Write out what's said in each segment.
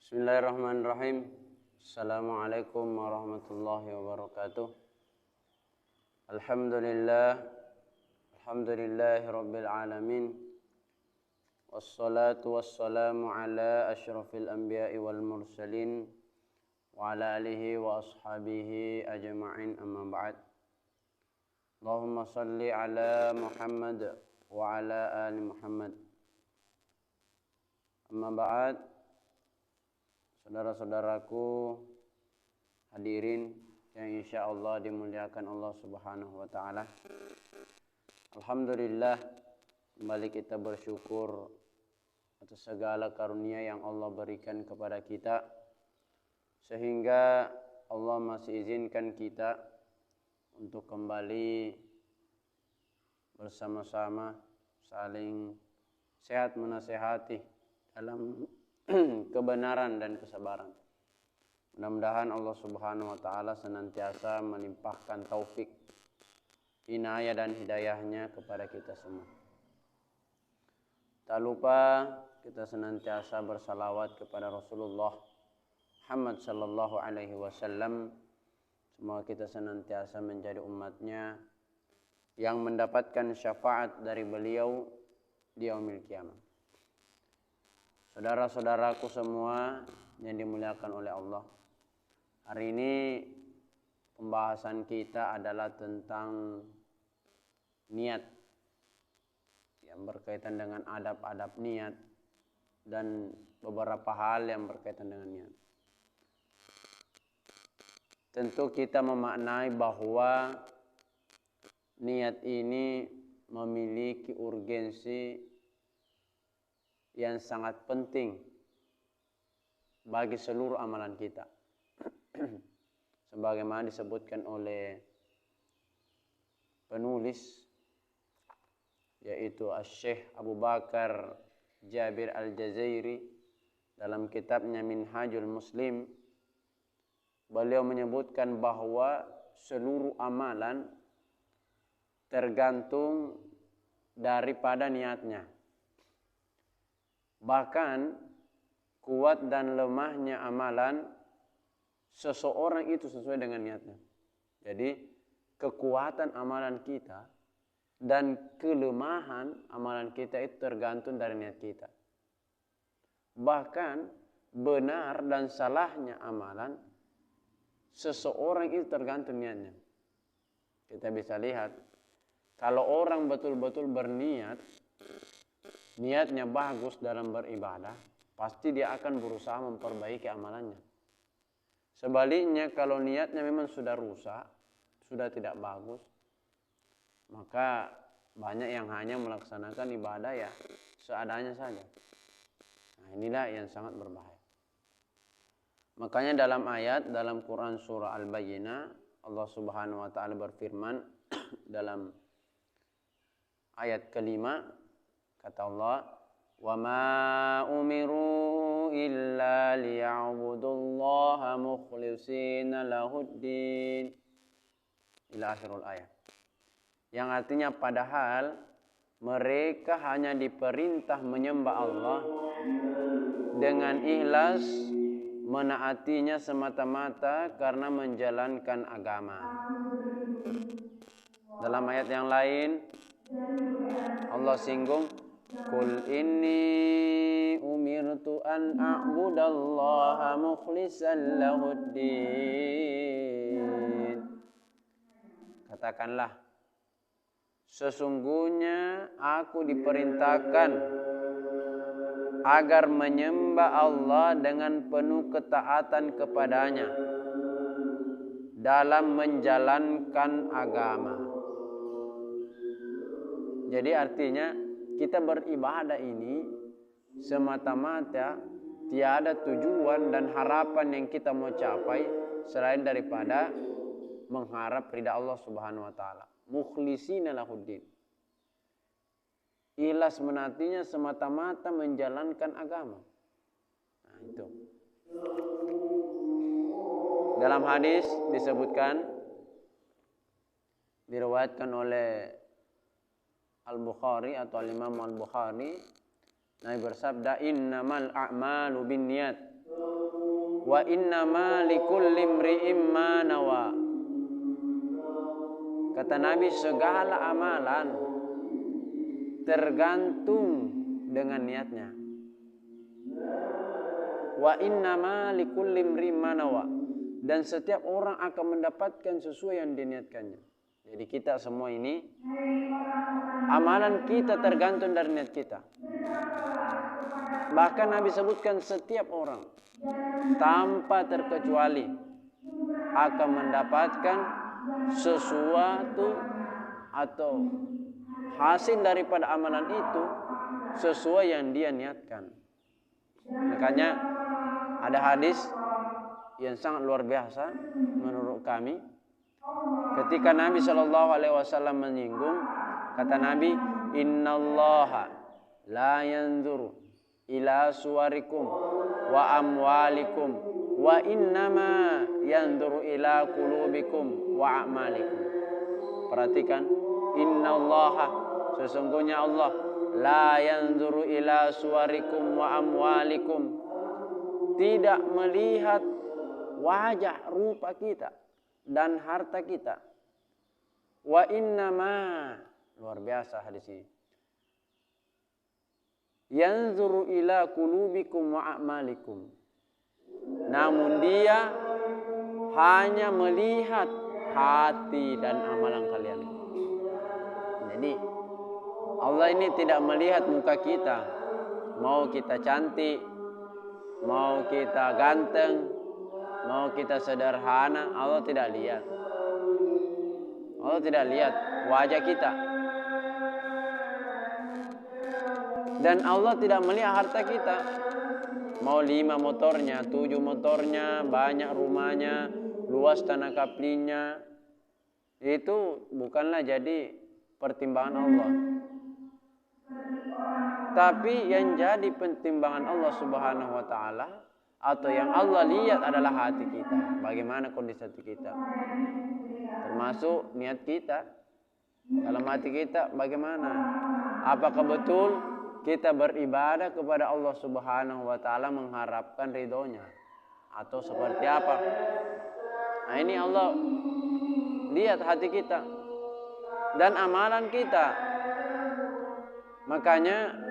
Bismillahirrahmanirrahim. Assalamualaikum warahmatullahi wabarakatuh. Alhamdulillahi rabbil alamin. Wassalatu wassalamu ala asyrafil anbiya'i wal mursalin wa ala alihi wa ashabihi ajma'in, amma ba'd. Allahumma salli ala Muhammad wa ala ali Muhammad. Amma ba'd. Saudara-saudaraku hadirin yang insya Allah dimuliakan Allah Subhanahu wa ta'ala. Alhamdulillah, kembali kita bersyukur atas segala karunia yang Allah berikan kepada kita, sehingga Allah masih izinkan kita untuk kembali bersama-sama saling sehat menasehati dalam kebenaran dan kesabaran. Mudah-mudahan Allah Subhanahu wa ta'ala senantiasa melimpahkan taufik, inayah dan hidayahnya kepada kita semua. Tak lupa kita senantiasa bersalawat kepada Rasulullah Muhammad sallallahu alaihi wasallam. Semoga kita senantiasa menjadi umatnya yang mendapatkan syafaat dari beliau di yaumil qiyamah. Saudara-saudaraku semua yang dimuliakan oleh Allah, hari ini pembahasan kita adalah tentang niat, yang berkaitan dengan adab-adab niat dan beberapa hal yang berkaitan dengan niat. Tentu kita memaknai bahwa niat ini memiliki urgensi yang sangat penting bagi seluruh amalan kita. Sebagaimana disebutkan oleh penulis, yaitu Asy-Syaikh Abu Bakar Jabir Al-Jazairi dalam kitabnya Minhajul Muslim. Beliau menyebutkan bahwa seluruh amalan tergantung daripada niatnya. Bahkan kuat dan lemahnya amalan seseorang itu sesuai dengan niatnya. Jadi kekuatan amalan kita dan kelemahan amalan kita itu tergantung dari niat kita. Bahkan benar dan salahnya amalan seseorang itu tergantung niatnya. Kita bisa lihat, kalau orang betul-betul berniat, niatnya bagus dalam beribadah, pasti dia akan berusaha memperbaiki amalannya. Sebaliknya, kalau niatnya memang sudah rusak, sudah tidak bagus, maka banyak yang hanya melaksanakan ibadah ya seadanya saja. Nah, inilah yang sangat berbahaya. Makanya dalam Quran surah Al-Bayyinah, Allah Subhanahu wa ta'ala berfirman dalam ayat kelima, kata Allah, "Wa ma umiru illa liya'budullaha mukhlishina lahuddin." Ila akhirul ayat. Yang artinya padahal mereka hanya diperintah menyembah Allah dengan ikhlas, menaatinya semata-mata karena menjalankan agama. Dalam ayat yang lain Allah singgung, "Qul inni umirtu an a'budallaha mukhlishan lahuddin." Katakanlah, sesungguhnya aku diperintahkan agar menyembah Allah dengan penuh ketaatan kepadanya dalam menjalankan agama. Jadi artinya kita beribadah ini semata-mata tiada tujuan dan harapan yang kita mau capai selain daripada mengharap ridha Allah Subhanahu wa ta'ala. Mukhlishina lahuddin. Ikhlas menatinya semata-mata menjalankan agama. Nah, itu. Dalam hadis disebutkan, diriwayatkan oleh Al-Bukhari atau Al-Imam Al-Bukhari, Nabi bersabda, "Innamal a'malu binniyat." Wa innama likulli imri'in ma nawa. Kata Nabi, segala amalan tergantung dengan niatnya. Wa innama likulli imri'in ma nawa. Dan setiap orang akan mendapatkan sesuai yang diniatkannya. Jadi kita semua ini, amalan kita tergantung dari niat kita. Bahkan Nabi sebutkan setiap orang tanpa terkecuali akan mendapatkan sesuatu atau hasil daripada amalan itu sesuai yang dia niatkan. Makanya ada hadis yang sangat luar biasa menurut kami. Ketika Nabi SAW menyinggung, kata Nabi, innallaha la yanzuru ila suwarikum wa amwalikum wa innama yanzuru ila qulubikum wa a'malikum. Perhatikan, innallaha, sesungguhnya Allah, la yanzuru ila suwarikum wa amwalikum, tidak melihat wajah rupa kita dan harta kita. Wa innama, luar biasa hadis ini, yanzuru ila qulubikum wa a'malikum, namun dia hanya melihat hati dan amalan kalian. Jadi Allah ini tidak melihat muka kita, mau kita cantik, mau kita ganteng, mau kita sederhana, Allah tidak lihat. Allah tidak lihat wajah kita. Dan Allah tidak melihat harta kita. Mau 5 motornya, 7 motornya, banyak rumahnya, luas tanah kaplinya, itu bukanlah jadi pertimbangan Allah. Tapi yang jadi pertimbangan Allah Subhanahu wa taala atau yang Allah lihat adalah hati kita. Bagaimana kondisi hati kita? Termasuk niat kita. Dalam hati kita bagaimana? Apakah betul kita beribadah kepada Allah Subhanahu wa taala mengharapkan ridhonya atau seperti apa? Nah, ini Allah lihat hati kita dan amalan kita. Makanya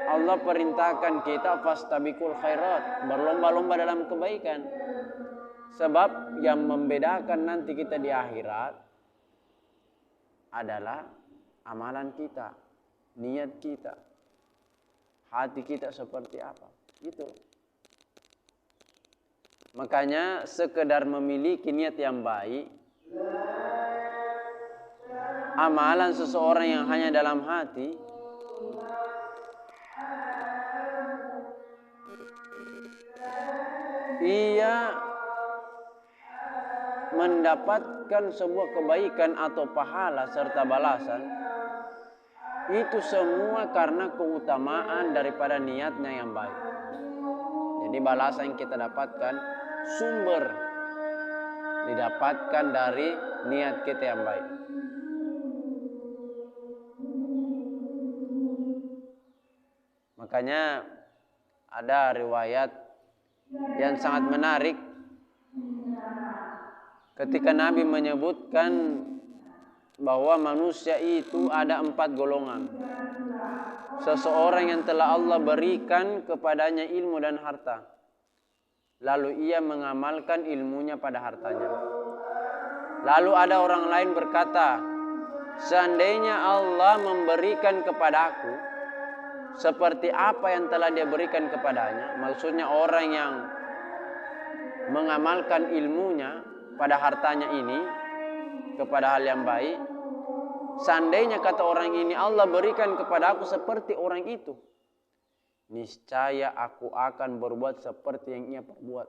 Allah perintahkan kita fastabiqul khairat, berlomba-lomba dalam kebaikan. Sebab yang membedakan nanti kita di akhirat adalah amalan kita, niat kita, hati kita seperti apa. Itu. Makanya sekedar memiliki niat yang baik, amalan seseorang yang hanya dalam hati, ia mendapatkan sebuah kebaikan atau pahala serta balasan, itu semua karena keutamaan daripada niatnya yang baik. Jadi balasan yang kita dapatkan sumber didapatkan dari niat kita yang baik. Makanya ada riwayat yang sangat menarik ketika Nabi menyebutkan bahwa manusia itu ada 4 golongan. Seseorang yang telah Allah berikan kepadanya ilmu dan harta, lalu ia mengamalkan ilmunya pada hartanya. Lalu ada orang lain berkata, seandainya Allah memberikan kepadaku seperti apa yang telah dia berikan kepadanya, maksudnya orang yang mengamalkan ilmunya pada hartanya ini kepada hal yang baik, seandainya kata orang ini Allah berikan kepada aku seperti orang itu, niscaya aku akan berbuat seperti yang ia perbuat.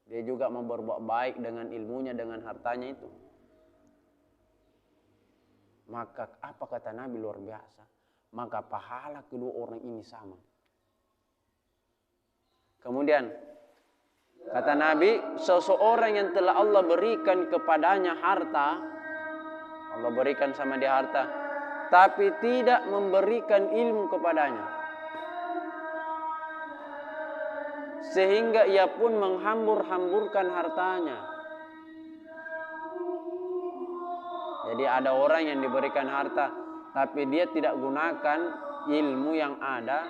Dia juga mau berbuat baik dengan ilmunya, dengan hartanya itu. Maka apa kata Nabi luar biasa? Maka pahala kedua orang ini sama. Kemudian kata Nabi, seseorang yang telah Allah berikan kepadanya harta, Allah berikan sama dia harta, tapi tidak memberikan ilmu kepadanya, sehingga ia pun menghambur-hamburkan hartanya. Jadi ada orang yang diberikan harta tapi dia tidak gunakan ilmu yang ada,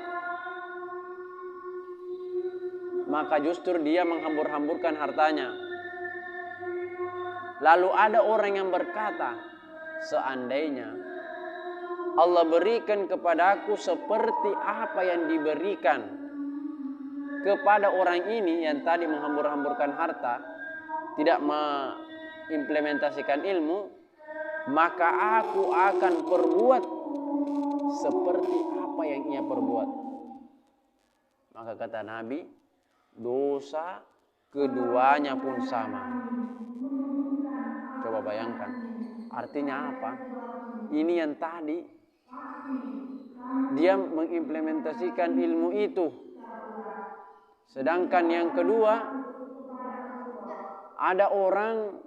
maka justru dia menghambur-hamburkan hartanya. Lalu ada orang yang berkata, seandainya Allah berikan kepadaku seperti apa yang diberikan kepada orang ini yang tadi menghambur-hamburkan harta, tidak mengimplementasikan ilmu, maka aku akan perbuat seperti apa yang ia perbuat. Maka kata Nabi, dosa keduanya pun sama. Coba bayangkan, artinya apa? Ini yang tadi dia mengimplementasikan ilmu itu, sedangkan yang kedua ada orang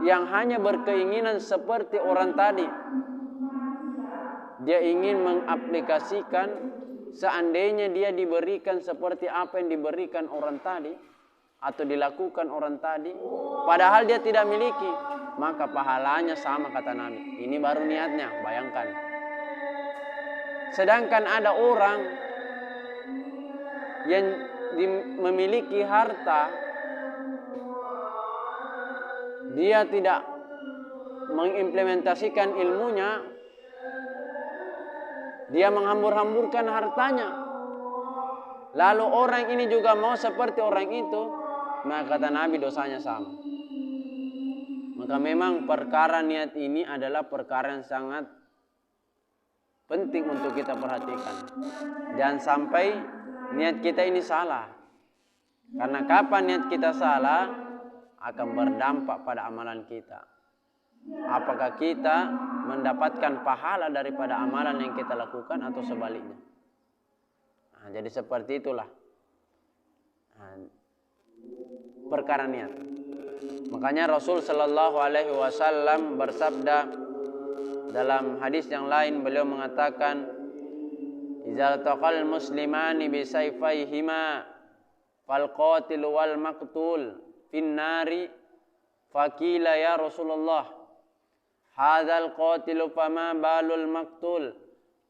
yang hanya berkeinginan seperti orang tadi. Dia ingin mengaplikasikan seandainya dia diberikan seperti apa yang diberikan orang tadi atau dilakukan orang tadi, padahal dia tidak miliki, maka pahalanya sama kata Nabi. Ini baru niatnya, bayangkan. Sedangkan ada orang yang memiliki harta, dia tidak mengimplementasikan ilmunya, dia menghambur-hamburkan hartanya. Lalu orang ini juga mau seperti orang itu, maka kata Nabi dosanya sama. Maka memang perkara niat ini adalah perkara yang sangat penting untuk kita perhatikan. Jangan sampai niat kita ini salah. Karena kapan niat kita salah akan berdampak pada amalan kita. Apakah kita mendapatkan pahala daripada amalan yang kita lakukan atau sebaliknya. Nah, jadi seperti itulah perkara niat. Makanya Rasul Shallallahu Alaihi Wasallam bersabda dalam hadis yang lain, beliau mengatakan, "Iza taqal muslimani bi sayfayhima fal qatil wal maqtul fin nari faqila ya Rasulullah hadzal qatilu fama balul maqtul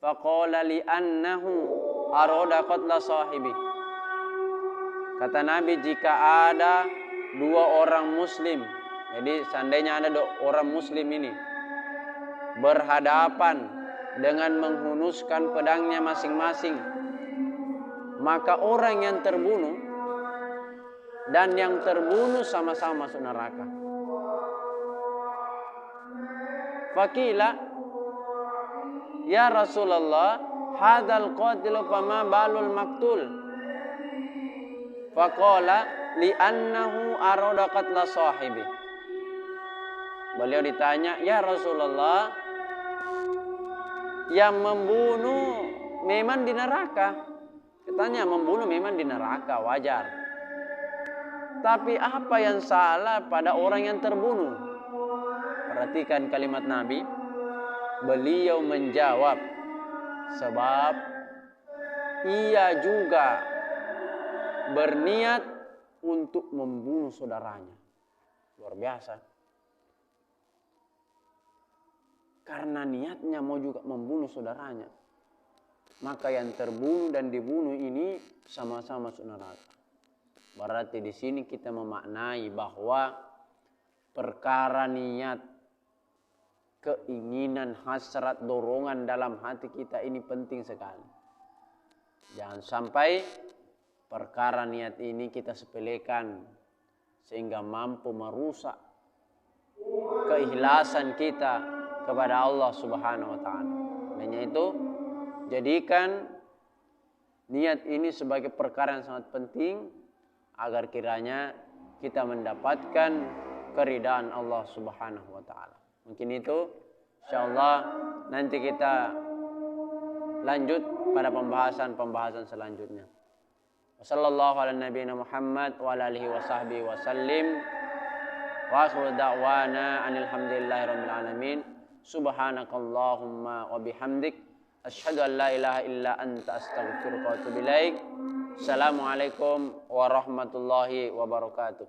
faqala li annahu arada qatla sahibi." Kata Nabi, jika ada dua orang muslim, jadi seandainya ada dua orang muslim ini berhadapan dengan menghunuskan pedangnya masing-masing, maka orang yang terbunuh dan yang terbunuh sama-sama masuk neraka. Faqila ya Rasulullah hadzal qatilu fama balul maqtul faqala li'annahu arada qatla sahibi. Beliau ditanya, ya Rasulullah, yang membunuh memang di neraka. Katanya membunuh memang di neraka, wajar. Tapi apa yang salah pada orang yang terbunuh? Perhatikan kalimat Nabi. Beliau menjawab, sebab ia juga berniat untuk membunuh saudaranya. Luar biasa. Karena niatnya mau juga membunuh saudaranya, maka yang terbunuh dan dibunuh ini sama-sama masuk neraka. Berarti di sini kita memaknai bahwa perkara niat, keinginan, hasrat, dorongan dalam hati kita ini penting sekali. Jangan sampai perkara niat ini kita sepelekan sehingga mampu merusak keikhlasan kita kepada Allah Subhanahu wa taala. Hanya itu, jadikan niat ini sebagai perkara yang sangat penting agar kiranya kita mendapatkan keridhaan Allah Subhanahu wa taala. Mungkin itu, insyaallah nanti kita lanjut pada pembahasan selanjutnya. Wassallallahu ala nabiyina Muhammad wa ala alihi wa sahbihi wa sallim. Wa akhiru da'wana anil hamdulillahi rabbil alamin. Subhanakallahumma wa bihamdik asyhadu an la ilaha illa anta astaghfiruka wa atubu ilaik. Assalamualaikum warahmatullahi wabarakatuh.